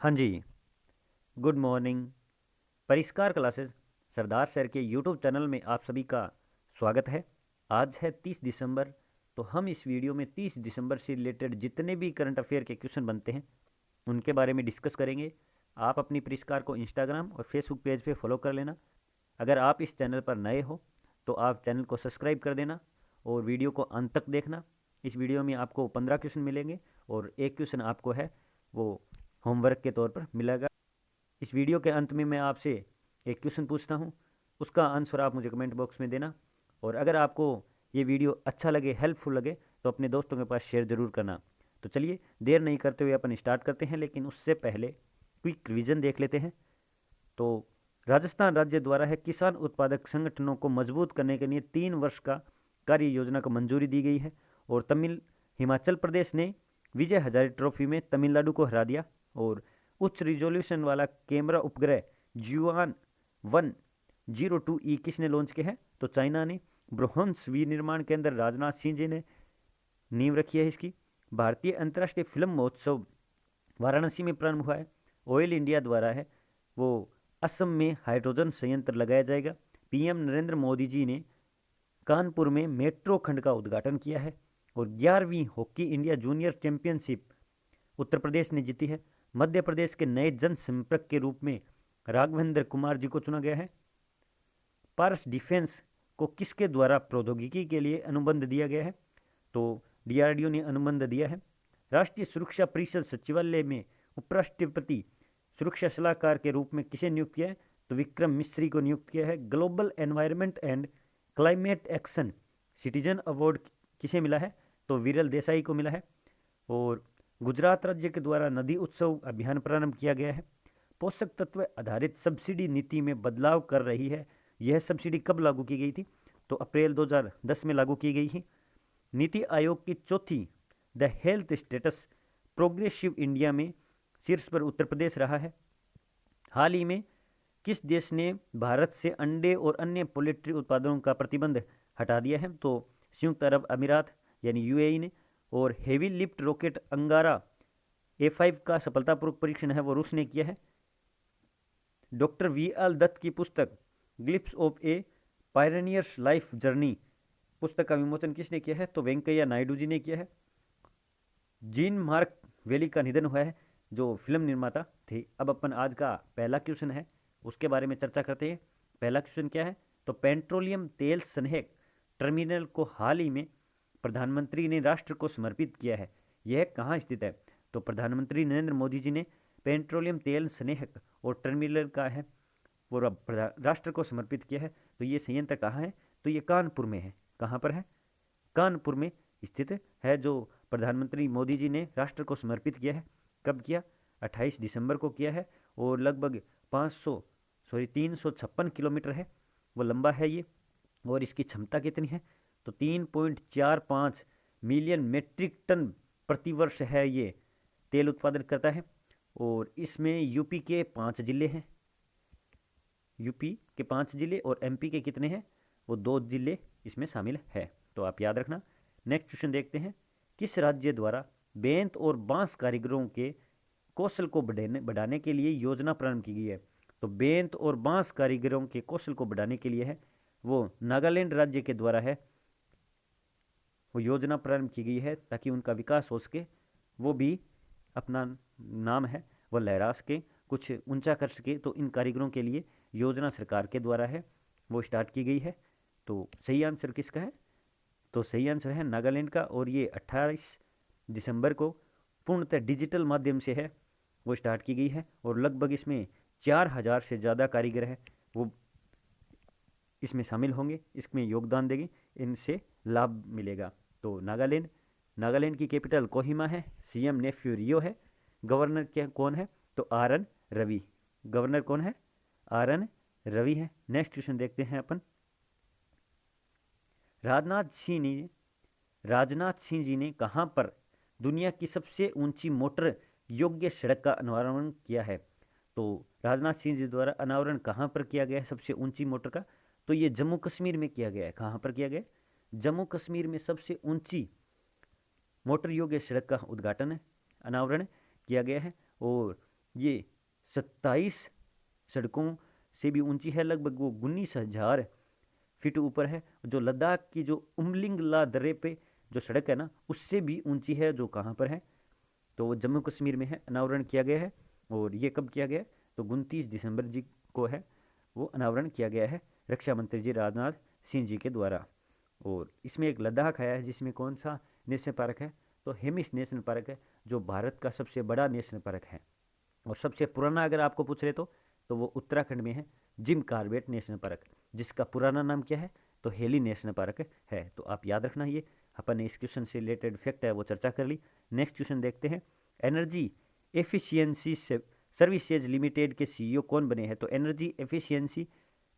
हाँ जी, good morning. परिष्कार classes सरदार sir के यूट्यूब चैनल में आप सभी का स्वागत है। आज है 30 दिसंबर। तो हम इस वीडियो में 30 दिसंबर से रिलेटेड जितने भी करंट अफेयर के क्वेश्चन बनते हैं उनके बारे में डिस्कस करेंगे। आप अपनी परिष्कार को इंस्टाग्राम और फेसबुक पेज पे फॉलो कर लेना। अगर आप इस चैनल पर नए हो तो आप चैनल को सब्सक्राइब कर देना और वीडियो को अंत तक देखना। इस वीडियो में आपको 15 क्वेश्चन मिलेंगे और एक क्वेश्चन आपको है वो होमवर्क के तौर पर मिलेगा। इस वीडियो के अंत में मैं आपसे एक क्वेश्चन पूछता हूँ, उसका आंसर आप मुझे कमेंट बॉक्स में देना। और अगर आपको ये वीडियो अच्छा लगे, हेल्पफुल लगे, तो अपने दोस्तों के पास शेयर ज़रूर करना। तो चलिए देर नहीं करते हुए अपन स्टार्ट करते हैं, लेकिन उससे पहले क्विक रिवीजन देख लेते हैं। तो राजस्थान राज्य द्वारा है किसान उत्पादक संगठनों को मजबूत करने के लिए 3 वर्ष का कार्य योजना को मंजूरी दी गई है। और हिमाचल प्रदेश ने विजय हजारे ट्रॉफी में तमिलनाडु को हरा दिया। और उच्च रिजोल्यूशन वाला कैमरा उपग्रह Jiuan 102E किसने लॉन्च किया है? तो चाइना ने। ब्रह्मोस विनिर्माण केंद्र राजनाथ सिंह जी ने नींव रखी है इसकी। भारतीय अंतर्राष्ट्रीय फिल्म महोत्सव वाराणसी में प्रारंभ हुआ है। ऑयल इंडिया द्वारा है वो असम में हाइड्रोजन संयंत्र लगाया जाएगा। पीएम नरेंद्र मोदी जी ने कानपुर में मेट्रो खंड का उद्घाटन किया है। और 11वीं hockey India junior championship Uttar Pradesh ने जीती है। मध्य प्रदेश के नए जनसंपर्क के रूप में राघवेंद्र कुमार जी को चुना गया है। पारस डिफेंस को किसके द्वारा प्रौद्योगिकी के लिए अनुबंध दिया गया है? तो डीआरडीओ ने अनुबंध दिया है। राष्ट्रीय सुरक्षा परिषद सचिवालय में उपराष्ट्रपति सुरक्षा सलाहकार के रूप में किसे नियुक्त किया है? तो विक्रम मिश्री को नियुक्त किया है। Global environment and climate action citizen award किसे मिला है? तो विरल देसाई को मिला है। और गुजरात राज्य के द्वारा नदी उत्सव अभियान प्रारंभ किया गया है। पोषक तत्व आधारित सब्सिडी नीति में बदलाव कर रही है। यह सब्सिडी कब लागू की गई थी? तो अप्रैल 2010 में लागू की गई थी। नीति आयोग की चौथी the health status progressive India में शीर्ष पर उत्तर प्रदेश रहा है। हाल ही में किस देश ने भारत से अंडे और अन्य पोल्ट्री उत्पादों का प्रतिबंध हटा दिया है? तो संयुक्त अरब अमीरात यानी यूएई ने। और हेवी लिफ्ट रॉकेट अंगारा A5 का सफलतापूर्वक परीक्षण है वो रूस ने किया है। Doctor V.L. दत्त की पुस्तक ग्लिप्स of A pioneers life journey पुस्तक का विमोचन किसने किया है? तो वेंकैया नायडू जी ने किया है। जीन मार्क वेली का निधन हुआ है जो फिल्म निर्माता थे। अब अपन आज का पहला क्वेश्चन है उसके बारे में चर्चा करते हैं। पहला क्वेश्चन क्या है? तो पेट्रोलियम तेल संग्रह टर्मिनल को हाल ही में प्रधानमंत्री ने राष्ट्र को समर्पित किया है, यह कहाँ स्थित है? तो प्रधानमंत्री नरेंद्र मोदी जी ने पेट्रोलियम तेल संग्रह और टर्मिनल का है वो राष्ट्र को समर्पित किया है। तो ये संयंत्र कहाँ है? तो ये कानपुर में है। कहाँ पर है? कानपुर में स्थित है, जो प्रधानमंत्री मोदी जी ने राष्ट्र को समर्पित किया है। कब किया? 28 दिसंबर को किया है। और लगभग 356 किलोमीटर है वो लंबा है ये। और इसकी क्षमता कितनी है? तो 3.45 मिलियन मेट्रिक टन प्रतिवर्ष है ये तेल उत्पादन करता है। और इसमें यूपी के 5 जिले हैं। यूपी के 5 जिले और एमपी के कितने हैं? वो 2 जिले इसमें शामिल है। तो आप याद रखना। नेक्स्ट क्वेश्चन देखते हैं। किस राज्य द्वारा बेंत और बांस कारीगरों के कौशल को बढ़ाने के लिए योजना प्रारंभ की गई है? तो बेंत और बांस कारीगरों के कौशल को बढ़ाने के लिए है वो नागालैंड राज्य के द्वारा है वो योजना प्रारंभ की गई है, ताकि उनका विकास हो सके, वो भी अपना नाम है वो लहरा सके, कुछ ऊंचा कर सके। तो इन कारीगरों के लिए योजना सरकार के द्वारा है वो स्टार्ट की गई है। तो सही आंसर किसका है? तो सही आंसर है नागालैंड का। और ये 28 दिसंबर को पूर्णतः डिजिटल माध्यम से है वो स्टार्ट की गई है। और लगभग इसमें 4,000 से ज़्यादा कारीगर हैं वो इसमें शामिल होंगे, इसमें योगदान देंगे, इनसे लाभ मिलेगा। तो नागालैंड की कैपिटल कोहिमा है। सीएम नेफ्यू रियो है। गवर्नर क्या कौन है? तो RN रवि। गवर्नर कौन है? RN रवि है। नेक्स्ट क्वेश्चन देखते हैं अपन। राजनाथ सिंह जी ने कहाँ पर दुनिया की सबसे ऊंची मोटर योग्य सड़क का अनावरण किया है? तो राजनाथ सिंह जी द्वारा अनावरण कहाँ पर किया गया है सबसे ऊंची मोटर का? तो ये जम्मू कश्मीर में किया गया है। कहाँ पर किया गया? जम्मू कश्मीर में सबसे ऊंची मोटर योग्य सड़क का उद्घाटन है, अनावरण किया गया है। और ये 27 सड़कों से भी ऊंची है, लगभग वो 19,000 फीट ऊपर है। जो लद्दाख की जो उमलिंगला दर्रे पे जो सड़क है ना, उससे भी ऊंची है, जो कहाँ पर है, तो वो जम्मू कश्मीर में है। अनावरण किया गया है, और ये कब किया गया है, तो 29 दिसंबर जी को है वो अनावरण किया गया है रक्षा मंत्री जी राजनाथ सिंह जी के द्वारा। और इसमें एक लद्दाख आया है, जिसमें कौन सा नेशनल पार्क है, तो हेमिस नेशनल पार्क है, जो भारत का सबसे बड़ा नेशनल पार्क है। और सबसे पुराना अगर आपको पूछ रहे तो वो उत्तराखंड में है, जिम कार्बेट नेशनल पार्क, जिसका पुराना नाम क्या है, तो हेली नेशनल पार्क है। तो आप याद रखना, ये अपन ने इस क्वेश्चन से रिलेटेड फैक्ट है वो चर्चा कर ली। नेक्स्ट क्वेश्चन देखते हैं। एनर्जी एफिशिएंसी सर्विसेज लिमिटेड के सीईओ कौन बने हैं, तो एनर्जी एफिशिएंसी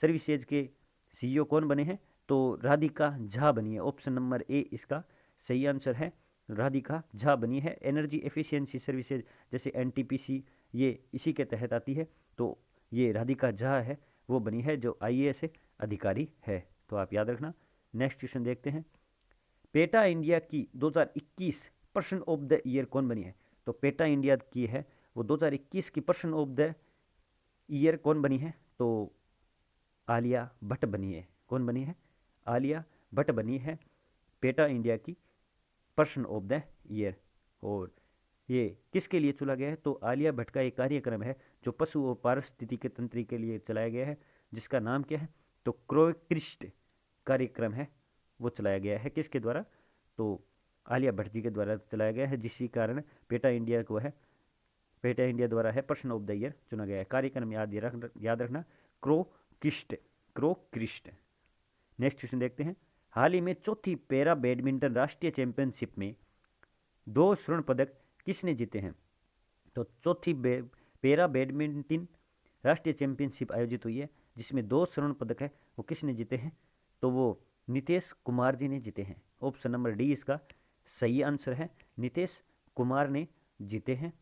सर्विसेज के सीईओ कौन बने हैं, तो राधिका झा बनी है। ऑप्शन नंबर ए इसका सही आंसर है, राधिका झा बनी है। एनर्जी एफिशिएंसी सर्विसेज जैसे एनटीपीसी ये इसी के तहत आती है, तो ये राधिका झा है वो बनी है, जो आईएएस अधिकारी है। तो आप याद रखना। नेक्स्ट क्वेश्चन देखते हैं। पेटा इंडिया की 2021 पर्सन ऑफ द ईयर कौन बनी है, तो पेटा इंडिया की है वो 2021 की पर्सन ऑफ द ईयर कौन बनी है, तो आलिया भट्ट बनी है। कौन बनी है, आलिया भट्ट बनी है पेटा इंडिया की पर्सन ऑफ द ईयर। और ये किसके लिए चुना गया है, तो आलिया भट्ट का एक कार्यक्रम है जो पशु और पारिस्थितिकी तंत्र के लिए चलाया गया है, जिसका नाम क्या है, तो क्रोकृष्ट कार्यक्रम है वो चलाया गया है। किसके द्वारा, तो आलिया भट्ट जी के द्वारा चलाया गया है, जिसके कारण पेटा इंडिया को है, पेटा इंडिया द्वारा है पर्सन ऑफ द ईयर चुना गया है। कार्यक्रम याद रखना, क्रोकृष्ट, क्रोकृष्ट। नेक्स्ट क्वेश्चन देखते हैं। हाल ही में चौथी पैरा बैडमिंटन राष्ट्रीय चैंपियनशिप में 2 स्वर्ण पदक किसने जीते हैं, तो चौथी पैरा बैडमिंटन राष्ट्रीय चैंपियनशिप आयोजित हुई है, जिसमें 2 स्वर्ण पदक है वो किसने जीते हैं, तो वो नितेश कुमार जी ने जीते हैं। ऑप्शन नंबर डी इसका सही आंसर है, नितेश कुमार ने जीते हैं।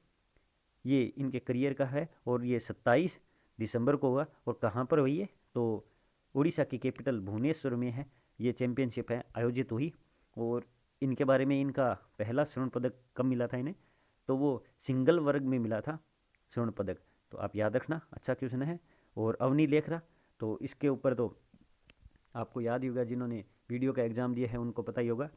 ये इनके करियर का है, और ये 27 दिसंबर को हुआ, और कहाँ पर हुई है, तो उड़ीसा की कैपिटल भुवनेश्वर में है ये चैंपियनशिप है आयोजित हुई। और इनके बारे में, इनका पहला स्वर्ण पदक कब मिला था इन्हें, तो वो सिंगल वर्ग में मिला था स्वर्ण पदक। तो आप याद रखना, अच्छा क्वेश्चन है। और अवनी लेखरा, तो इसके ऊपर तो आपको याद ही होगा, जिन्होंने वीडियो का एग्ज़ाम दिया है उनको पता ही होगा।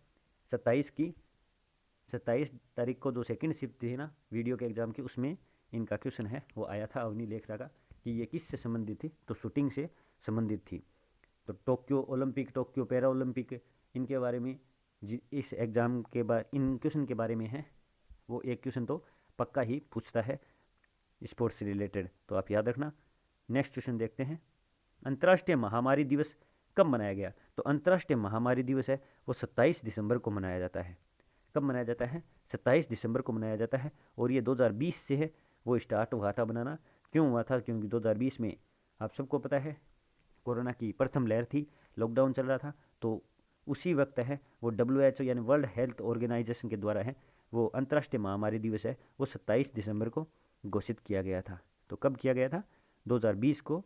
27 तारीख को जो सेकंड शिफ्ट थी ना वीडियो के एग्ज़ाम की, उसमें इनका क्वेश्चन है वो आया था अवनी लेखरा का, कि ये किससे संबंधित थी, तो शूटिंग से संबंधित थी। तो Tokyo Olympic, Tokyo para Olympic, इनके बारे में इस एग्ज़ाम के बाद इन क्वेश्चन के बारे में है वो एक क्वेश्चन तो पक्का ही पूछता है स्पोर्ट्स से रिलेटेड, तो आप याद रखना। नेक्स्ट क्वेश्चन देखते हैं। अंतर्राष्ट्रीय महामारी दिवस कब मनाया गया, तो अंतर्राष्ट्रीय महामारी दिवस है वो 27 दिसंबर को मनाया जाता है। कब मनाया जाता है, 27 दिसंबर को मनाया जाता है। और ये 2020 से है वो स्टार्ट हुआ था बनाना। क्यों हुआ था, क्योंकि 2020 में आप सबको पता है कोरोना की प्रथम लहर थी, लॉकडाउन चल रहा था, तो उसी वक्त है वो WHO यानी वर्ल्ड हेल्थ ऑर्गेनाइजेशन के द्वारा है वो अंतर्राष्ट्रीय महामारी दिवस है वो 27 दिसंबर को घोषित किया गया था। तो कब किया गया था, 2020 को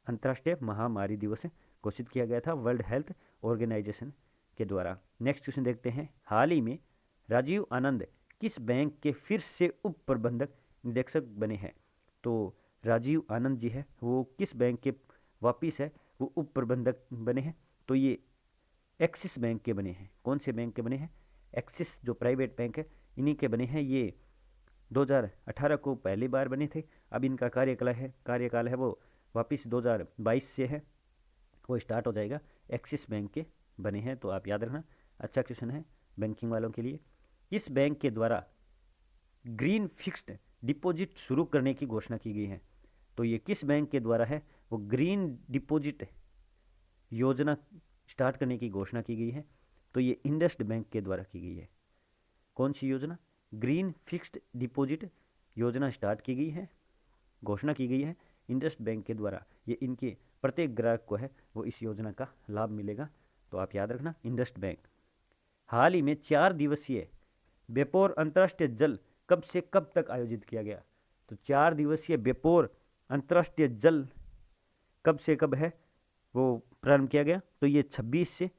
अंतर्राष्ट्रीय महामारी दिवस घोषित किया गया था वर्ल्ड हेल्थ ऑर्गेनाइजेशन के द्वारा। नेक्स्ट क्वेश्चन देखते हैं। हाल ही में राजीव आनंद किस बैंक के फिर से उप प्रबंधक निदेशक बने हैं, तो राजीव आनंद जी है वो किस बैंक के वापिस है वो उप प्रबंधक बने हैं, तो ये एक्सिस बैंक के बने हैं। कौन से बैंक के बने हैं, एक्सिस जो प्राइवेट बैंक है इन्हीं के बने हैं। ये 2018 को पहली बार बने थे। अब इनका कार्यकाल है वो वापस 2022 से है वो स्टार्ट हो जाएगा। एक्सिस बैंक के बने हैं, तो आप याद रखना, अच्छा क्वेश्चन है बैंकिंग वालों के लिए। किस बैंक के द्वारा ग्रीन फिक्स्ड डिपॉजिट शुरू करने की घोषणा की गई है, तो ये किस बैंक के द्वारा है वो ग्रीन डिपॉजिट योजना स्टार्ट करने की घोषणा की गई है, तो ये इंडस्ड बैंक के द्वारा की गई है। कौन सी योजना, ग्रीन फिक्स्ड डिपॉजिट योजना स्टार्ट की गई है, घोषणा की गई है इंडस्ड बैंक के द्वारा। ये इनके प्रत्येक ग्राहक को है वो इस योजना का लाभ मिलेगा, तो आप याद रखना इंडस्ड बैंक। हाल ही में 4 दिवसीय बेपोर अंतर्राष्ट्रीय जल कब से कब तक आयोजित किया गया, तो 4 दिवसीय बेपोर अंतर्राष्ट्रीय जल कब से कब है वो प्रारंभ किया गया, तो ये 26 से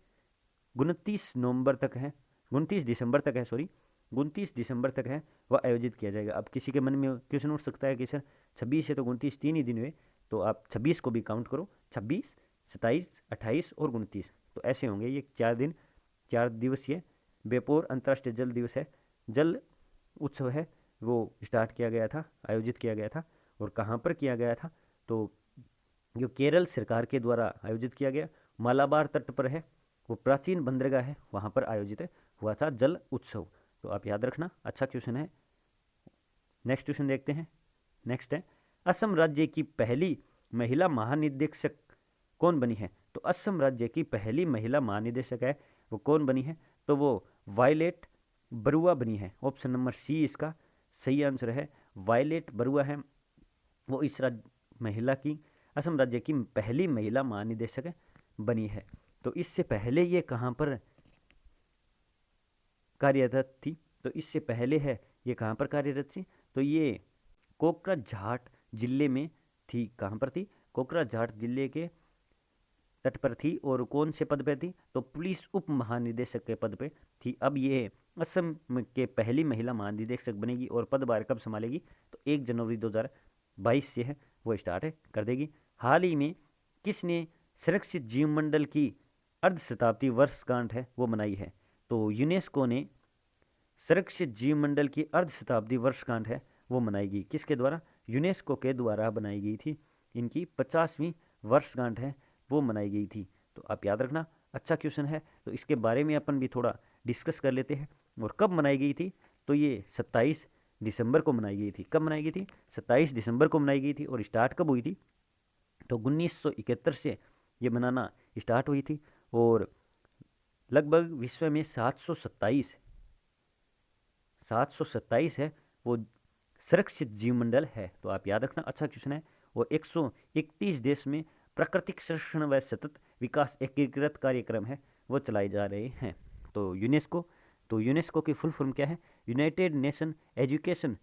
29 दिसंबर तक है, 29 दिसंबर तक है वह आयोजित किया जाएगा। अब किसी के मन में क्वेश्चन उठ सकता है कि सर 26 है तो 29 तीन ही दिन हुए, तो आप 26 को भी काउंट करो, 26, 27, 28 और 29, तो ऐसे होंगे ये 4 दिन, 4 दिवसीय बेपोर अंतर्राष्ट्रीय जल दिवस है। जल उत्सव है वो स्टार्ट किया गया था, आयोजित किया गया था, और कहाँ पर किया गया था, तो जो केरल सरकार के द्वारा आयोजित किया गया, मालाबार तट पर है, वो प्राचीन बंदरगाह है, वहाँ पर आयोजित हुआ था जल उत्सव। तो आप याद रखना, अच्छा क्वेश्चन है। नेक्स्ट क्वेश्चन देखते हैं। नेक्स्ट है, असम राज्य की पहली महिला महानिदेशक कौन बनी है? तो असम राज्य की पहली महिला महानिदेशक है वो कौन बनी है? तो वो वायलेट बरुआ बनी है। ऑप्शन नंबर सी इसका सही आंसर है, वायलेट बरुआ है वो इस महिला की, असम राज्य की पहली महिला महानिदेशक बनी है। तो इससे पहले ये कहाँ पर कार्यरत थी? तो इससे पहले है ये कहाँ पर कार्यरत थी? तो ये कोकराझाट जिले में थी। कहाँ पर थी? कोकराझाट जिले के तट पर थी। और कौन से पद पे थी? तो पुलिस उप महानिदेशक के पद पे थी। अब ये असम के पहली महिला महानिदेशक बनेगी और पदभार कब संभालेगी? तो 1 जनवरी 2022 से है वो स्टार्ट कर देगी। हाल ही में किसने सुरक्षित जीव मंडल की अर्ध शताब्दी वर्षगांठ है वो मनाई है? तो यूनेस्को ने सुरक्षित जीव मंडल की अर्ध शताब्दी वर्षगांठ है वो मनाएगी। किसके द्वारा? यूनेस्को के द्वारा बनाई गई थी। इनकी 50वीं वर्षगांठ है वो मनाई गई थी। तो आप याद रखना, अच्छा क्वेश्चन है। तो इसके बारे में अपन भी थोड़ा डिस्कस कर लेते हैं। और कब मनाई गई थी? तो ये 27 दिसंबर को मनाई गई थी। कब मनाई गई थी? 27 दिसंबर को मनाई गई थी। और स्टार्ट कब हुई थी? तो 1971 से ये मनाना स्टार्ट हुई थी। और लगभग विश्व में 727 है वो सुरक्षित जीवमंडल है। तो आप याद रखना, अच्छा क्वेश्चन है। और 131 देश में प्राकृतिक संरक्षण व सतत विकास एकीकृत कार्यक्रम है वो चलाए जा रहे हैं। तो यूनेस्को की फुल फॉर्म क्या है? United Nation Education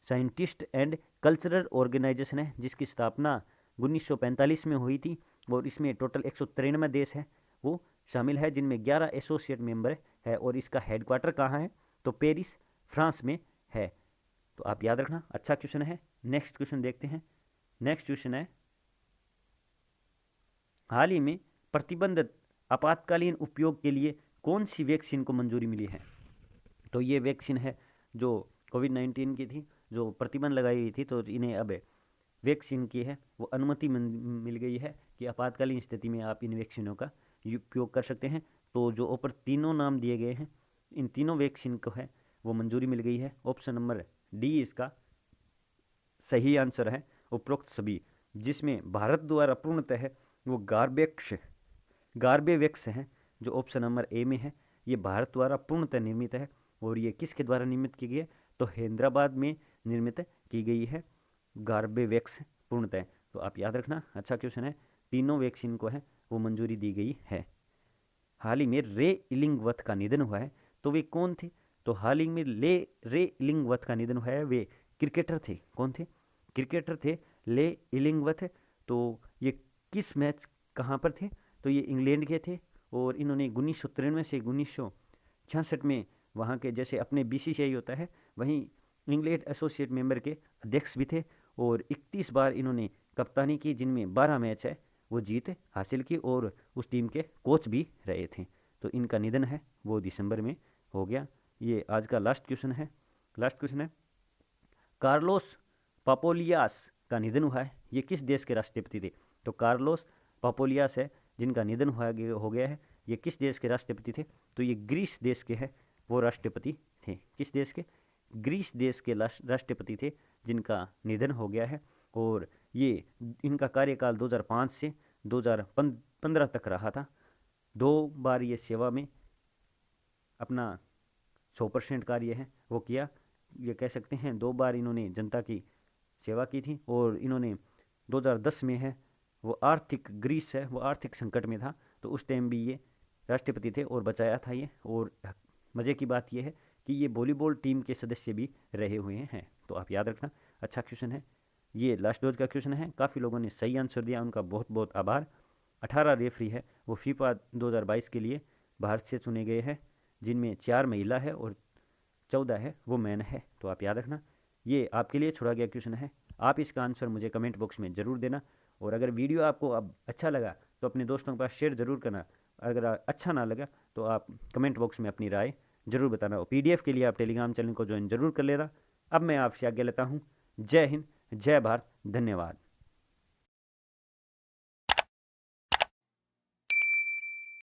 Scientist and Cultural Organization है, जिसकी स्थापना 1945 में हुई थी। और इसमें टोटल 193 देश है वो शामिल है, जिनमें 11 एसोसिएट मेंबर है। और इसका हेडक्वार्टर कहाँ है? तो पेरिस फ्रांस में है। तो आप याद रखना, अच्छा क्वेश्चन है। नेक्स्ट क्वेश्चन देखते हैं। नेक्स्ट क्वेश्चन है, हाल ही में प्रतिबंधित आपातकालीन उपयोग के लिए कौन सी वैक्सीन को मंजूरी मिली है? तो ये वैक्सीन है जो कोविड-19 की थी, जो प्रतिबंध लगाई गई थी, तो इन्हें अब वैक्सीन की है वो अनुमति मिल गई है कि आपातकालीन स्थिति में आप इन वैक्सीनों का उपयोग कर सकते हैं। तो जो ऊपर तीनों नाम दिए गए हैं, इन तीनों वैक्सीन को है वो मंजूरी मिल गई है। ऑप्शन नंबर डी इसका सही आंसर है, उपरोक्त सभी। जिसमें भारत द्वारा पूर्णतः है वो गार्बेवैक्स है, जो ऑप्शन नंबर ए में है। ये भारत द्वारा पूर्णतः निर्मित है। और ये किसके द्वारा निर्मित की गई है? तो हैदराबाद में निर्मित की गई है गार्बेवैक्स पूर्णतः। तो आप याद रखना, अच्छा क्वेश्चन है। तीनों वैक्सीन को है वो मंजूरी दी गई है। हाल ही में रे इलिंगवर्थ का निधन हुआ है, तो वे कौन थे? तो हाल ही में रे इलिंगवर्थ का निधन हुआ है, वे क्रिकेटर थे। कौन थे? क्रिकेटर थे ले इलिंगवर्थ। तो ये किस मैच कहाँ पर थे? तो ये इंग्लैंड के थे। और इन्होंने 1993 से 1966 में वहाँ के, जैसे अपने बीसीसीआई होता है वहीं इंग्लैंड एसोसिएट मेंबर के अध्यक्ष भी थे। और 31 बार इन्होंने कप्तानी की, जिनमें 12 मैच है वो जीत हासिल की, और उस टीम के कोच भी रहे थे। तो इनका निधन है वो दिसंबर में हो गया। ये आज का लास्ट क्वेश्चन है। लास्ट क्वेश्चन है, कार्लोस पापोलियास का निधन हुआ है, ये किस देश के राष्ट्रपति थे? तो कार्लोस पापोलियास है जिनका निधन हो गया है, ये किस देश के राष्ट्रपति थे? तो ये ग्रीस देश के है वो राष्ट्रपति थे। किस देश के? ग्रीस देश के राष्ट्रपति थे जिनका निधन हो गया है। और ये इनका कार्यकाल 2005 से 2015 तक रहा था। 2 बार ये सेवा में अपना 100% कार्य है वो किया। ये कह सकते हैं 2 बार इन्होंने जनता की सेवा की थी। और इन्होंने 2010 में है वो ग्रीस है वो आर्थिक संकट में था, तो उस टाइम भी ये राष्ट्रपति थे और बचाया था ये। और मज़े की बात ये है कि ये वॉलीबॉल टीम के सदस्य भी रहे हुए हैं। तो आप याद रखना, अच्छा क्वेश्चन है। ये लास्ट डोज का क्वेश्चन है। काफ़ी लोगों ने सही आंसर दिया, उनका बहुत बहुत आभार। 18 रेफरी है वो फीफा 2022 के लिए भारत से चुने गए हैं, जिनमें 4 महिला है और 14 है वो मैन है। तो आप याद रखना, ये आपके लिए छोड़ा गया क्वेश्चन है। आप इसका आंसर मुझे कमेंट बॉक्स में ज़रूर देना। और अगर वीडियो आपको अब अच्छा लगा तो अपने दोस्तों के पास शेयर ज़रूर करना। अगर अच्छा ना लगा तो आप कमेंट बॉक्स में अपनी राय ज़रूर बताना। और PDF के लिए आप टेलीग्राम चैनल को ज्वाइन ज़रूर कर लेना। अब मैं आपसे आज्ञा लेता हूँ। जय हिंद, जय भारत, धन्यवाद।